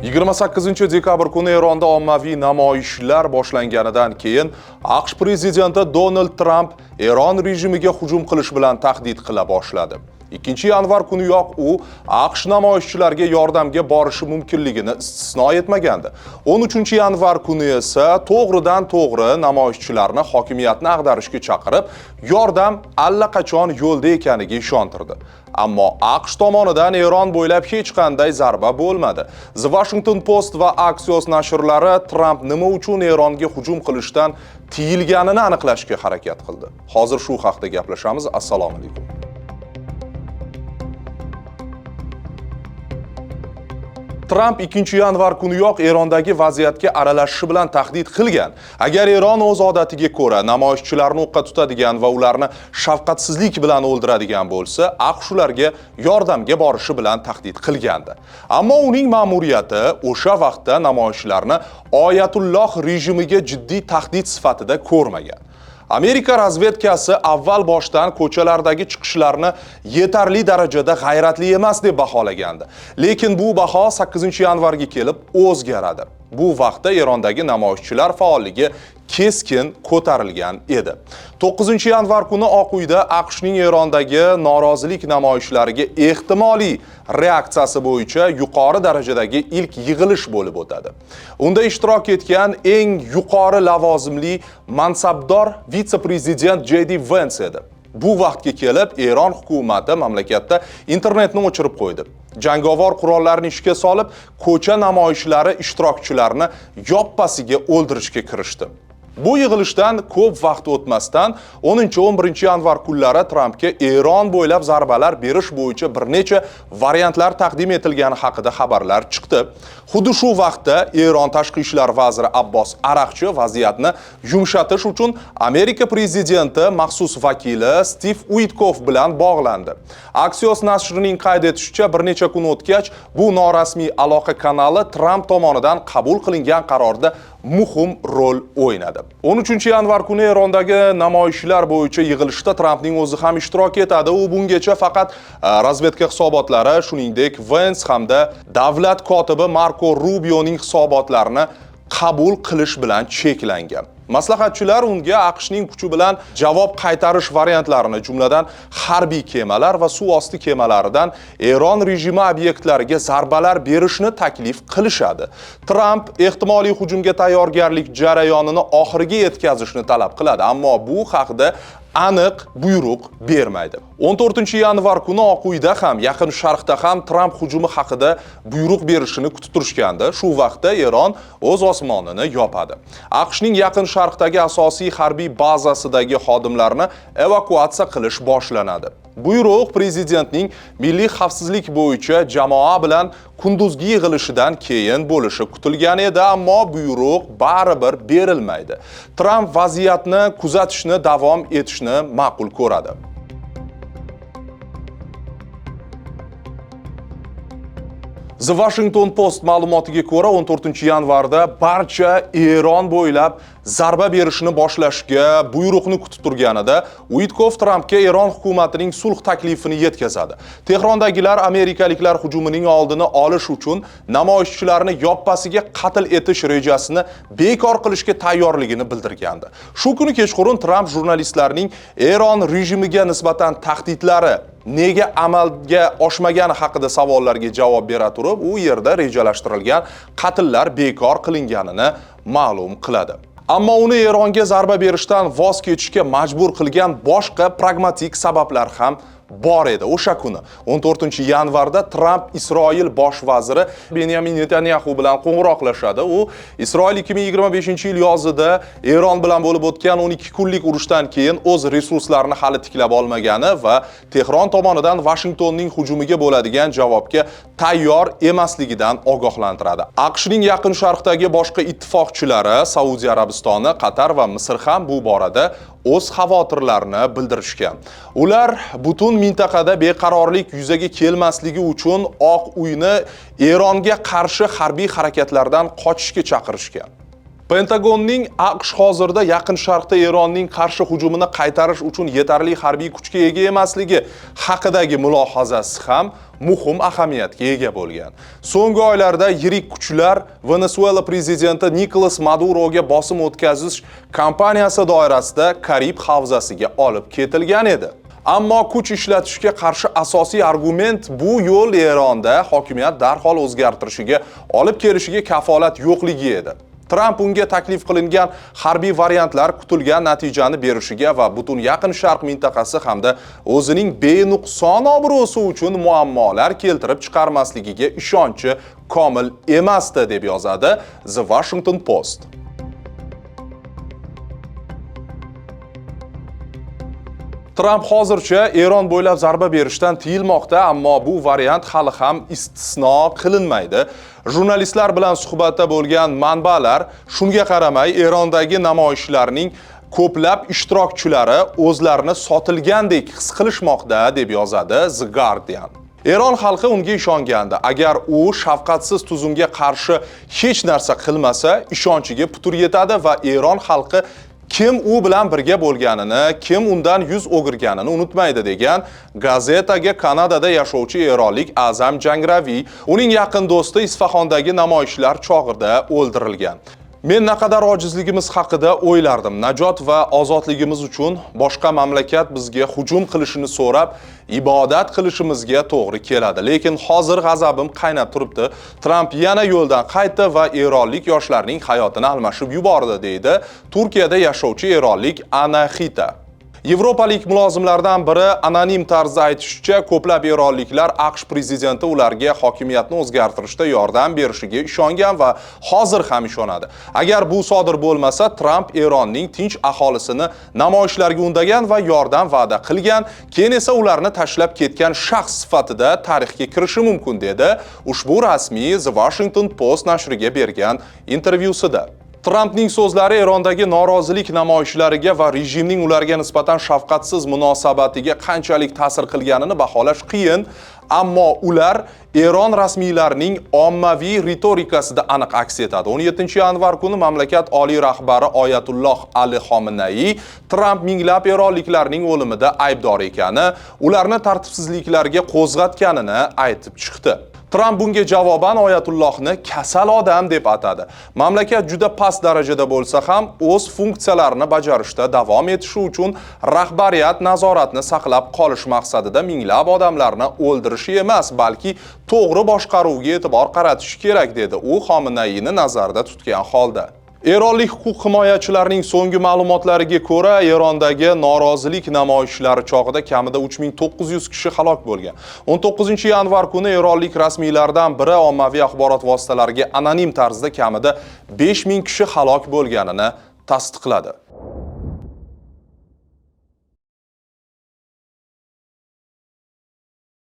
28-dekabr kuni Eronda ommaviy namoyishlar boshlanganidan keyin AQSh prezidenti Donald Tramp Eron rejimiga hujum qilish bilan tahdid qila boshladi. 2-yanvar kuniyoq u AQSh namoyishchilarga yordamga borishi mumkinligini istisno etmagandi. 13-yanvar kuni esa to'g'ridan-to'g'ri namoyishchilarni hokimiyatni ag'darishga chaqirib, yordam allaqachon yo'lda ekaniga ishontirdi. Ammo AQSh tomonidan Eron bo'ylab hech qanday zarba bo'lmadi. The Washington Post va Axios nashrlari Tramp nima uchun Eronga hujum qilishdan tiyilganini aniqlashga harakat qildi. Hozir shu haqda gaplashamiz. Assalomu alaykum. Tramp 2-yanvar kuniyoq Erondagi vaziyatga aralashishi bilan tahdid qilgan. Agar Eron o'z odatiga ko'ra namoyishchilarni o'qqa tutadigan va ularni shafqatsizlik bilan o'ldiradigan bo'lsa, AQSh ularga yordamga borishi bilan tahdid qilgandi. Ammo uning ma'muriyati o'sha vaqtda namoyishchilarni Oyatulloh rejimiga jiddiy tahdid sifatida ko'rmagan. Amerika razvedkasi avval boshdan ko'chalardagi chiqishlarni yetarli darajada g'ayratli emas deb baholagandi. Lekin bu baho 8-yanvarga kelib o'zgaradi. Bu vaqtda Erondagi namoyishchilar faolligi keskin ko'tarilgan edi. 9-yanvar kuni Oq uyda AQShning Erondagi norozilik namoyishlariga ehtimoliy reaksiyasi bo'yicha yuqori darajadagi ilk yig'ilish bo'lib o'tadi. Unda ishtirok etgan eng yuqori lavozimli mansabdor vitse-prezident J.D. Vance edi. Bu vaqtga kelib Eron hukumati mamlakatda internetni o'chirib qo'ydi. Jangovar qurollarni ishga solib, ko'cha namoyishlari ishtirokchilarini yoppasiga o'ldirishga kirishdi. Bu yig'ilishdan ko'p vaqt o'tmasdan 10-11-yanvar kunlari Trampga Eron bo'ylab zarbalar berish bo'yicha bir necha variantlar taqdim etilgani haqida xabarlar chiqdi. Xuddi shu vaqtda Eron tashqi ishlar vaziri Abbos Araqchi vaziyatni yumshatish uchun Amerika prezidenti maxsus vakili Steve Witkoff bilan bog'landi. Axios nashrining qayd etishicha, bir necha kun o'tgach, bu norasmiy aloqa kanali Tramp tomonidan qabul qilingan qarorda muhim rol o'ynadi. 13-yanvar kuni Erondagi namoyishlar bo'yicha yig'ilishda Trampning o'zi ham ishtirok etadi. U bungacha faqat razvedka hisobotlari, shuningdek Vance hamda davlat kotibi Marko Rubioning hisobotlarini qabul qilish bilan cheklangan. Maslahatchilar unga AQShning kuchi bilan javob qaytarish variantlarini, jumladan harbiy kemalar va suv osti kemalaridan Eron rejimi obyektlariga zarbalar berishni taklif qilishadi. Tramp ehtimoliy hujumga tayyorgarlik jarayonini oxiriga yetkazishni talab qiladi, ammo bu haqda aniq buyruq bermaydi. 14-yanvar kuni Oq uyda ham, Yaqin Sharqda ham Tramp hujumi haqida buyruq berishini kutib turishgandi. Shu vaqtda Eron o'z osmonini yopadi. AQShning Yaqin Sharqdagi asosiy harbiy bazasidagi xodimlarni evakuatsiya qilish boshlanadi. Buyruq prezidentning milliy xavfsizlik bo'yicha jamoa bilan kunduzgi yig'ilishidan keyin bo'lishi kutilgan edi, ammo buyruq baribir berilmaydi. Tramp vaziyatni kuzatishni davom etishni ma'qul ko'radi. The Washington Post ma'lumotiga ko'ra 14-yanvarda barcha Eron bo'ylab zarba berishni boshlashga buyruqni kutib turganida Witkoff Trampga Eron hukumatining sulh taklifini yetkazadi. Tehrondagilar amerikaliklar hujumining oldini olish uchun namoyishchilarni yoppasiga qatl etish rejasini bekor qilishga tayyorligini bildirgandi. Shu kuni kechqurun Tramp jurnalistlarning Eron rejimiga nisbatan tahdidlari nega amalga oshmagani haqida savollarga javob bera turib, u yerda rejalashtirilgan qatllar bekor qilinganini ma'lum qiladi. Ammo uni Eronga zarba berishdan voz kechishga majbur qilgan boshqa pragmatik sabablar ham bor edi. O'sha kuni 14-yanvarda Tramp Isroil bosh vaziri Benyamin Netanyahu bilan qo'ng'iroqlashadi. U Isroil 2025-yil yozida Eron bilan bo'lib o'tgan 12 kunlik urushdan keyin o'z resurslarini hali tiklab olmagani va Tehron tomonidan Washingtonning hujumiga bo'ladigan javobga tayyor emasligidan ogohlantiradi. AQShning Yaqin Sharqdagi boshqa ittifoqchilari Saudiya Arabistoni, Qatar va Misr ham bu borada o'z xavotirlarini bildirishgan. Ular butun mintaqada beqarorlik yuzaga kelmasligi uchun Oq uyni Eronga qarshi harbiy harakatlardan qochishga chaqirishgan. Pentagonning AQSh hozirda Yaqin Sharqda Eronning qarshi hujumini qaytarish uchun yetarli harbiy kuchga ega emasligi haqidagi mulohazasi ham muhim ahamiyatga ega bo'lgan. So'nggi oylarda yirik kuchlar Venezuela prezidenti Nikolas Maduroga bosim o'tkazish kampaniyasi doirasida Karib havzasiga olib ketilgan edi. Ammo kuch ishlatishga qarshi asosiy argument bu yo'l Eronda hokimiyat darhol o'zgartirishiga olib kelishiga kafolat yo'qligi edi. Trump unga taklif qilingan harbiy variantlar kutilgan natijani berishiga va butun Yaqin Sharq mintaqasi hamda o'zining benuqson obro'si uchun muammolar keltirib chiqarmasligiga ishonchi komil emasdi, deb yozadi The Washington Post. Trump hozircha Eron bo'ylab zarba berishdan tiyilmoqda, ammo bu variant hali ham istisno qilinmaydi. Jurnalistlar bilan suhbatda bo'lgan manbalar shunga qaramay Erondagi namoyishlarning ko'plab ishtirokchilari o'zlarini sotilgandek his qilishmoqda, deb yozadi The Guardian. Eron xalqi unga ishongandi. Agar u shafqatsiz tuzumga qarshi hech narsa qilmasa, ishonchiga putur yetadi va Eron xalqi kim u bilan birga bo'lganini, kim undan yuz o'girganini unutmaydi, degan gazetaga Kanadada yashovchi eronlik Azam Jangraviy uning yaqin do'sti Isfahondagi namoyishlar chog'ida o'ldirilgan. Men naqadar ojizligimiz haqida o'ylardim. Najot va ozodligimiz uchun boshqa mamlakat bizga hujum qilishini so'rab, ibodat qilishimizga to'g'ri keladi. Lekin hozir g'azabim qaynab turibdi. Trump yana yo'ldan qaytdi va eronlik yoshlarning hayotini almashib yubordi, deydi Turkiyada yashovchi eronlik Anahita. Yevropalik mulozimlardan biri anonim tarzda aytishicha, ko'plab eronliklar AQSh prezidenti ularga hokimiyatni o'zgartirishda yordam berishiga ishongan va hozir ham ishonadi. Agar bu sodir bo'lmasa, Trump Eronning tinch aholisini namoyishlarga undagan va yordam va'da qilgan, keyin esa ularni tashlab ketgan shaxs sifatida tarixga kirishi mumkin, dedi ushbu rasmiy The Washington Post nashriga bergan intervyusida. Trumpning so'zlari Erondagi norozilik namoyishlariga va rejimning ularga nisbatan shafqatsiz munosabatiga qanchalik ta'sir qilganini baholash qiyin, ammo ular Eron rasmiylarining ommaviy ritorikasida aniq aks etadi. 17-yanvar kuni mamlakat oliy rahbari Oyatulloh Ali Xomenei Trump minglab eronliklarning o'limida aybdor ekani, ularni tartibsizliklarga qo'zg'atganini aytib chiqdi. Trump bunga javoban Oyatullohni kasal odam deb atadi. Mamlakat juda past darajada bo'lsa ham o'z funksiyalarini bajarishda davom etishi uchun rahbariyat nazoratni saqlab qolish maqsadida minglab odamlarni o'ldirishi emas, balki to'g'ri boshqaruvga e'tibor qaratish kerak, dedi u Xomeneini nazarda tutgan holda. Eronlik huquq himoyachilarining so'nggi ma'lumotlariga ko'ra, Erondagi norozilik namoyishlari chog'ida kamida 3900 kishi halok bo'lgan. 19-yanvar kuni eronlik rasmiylardan biri ommaviy axborot vositalariga anonim tarzda kamida 5000 kishi halok bo'lganini tasdiqladi.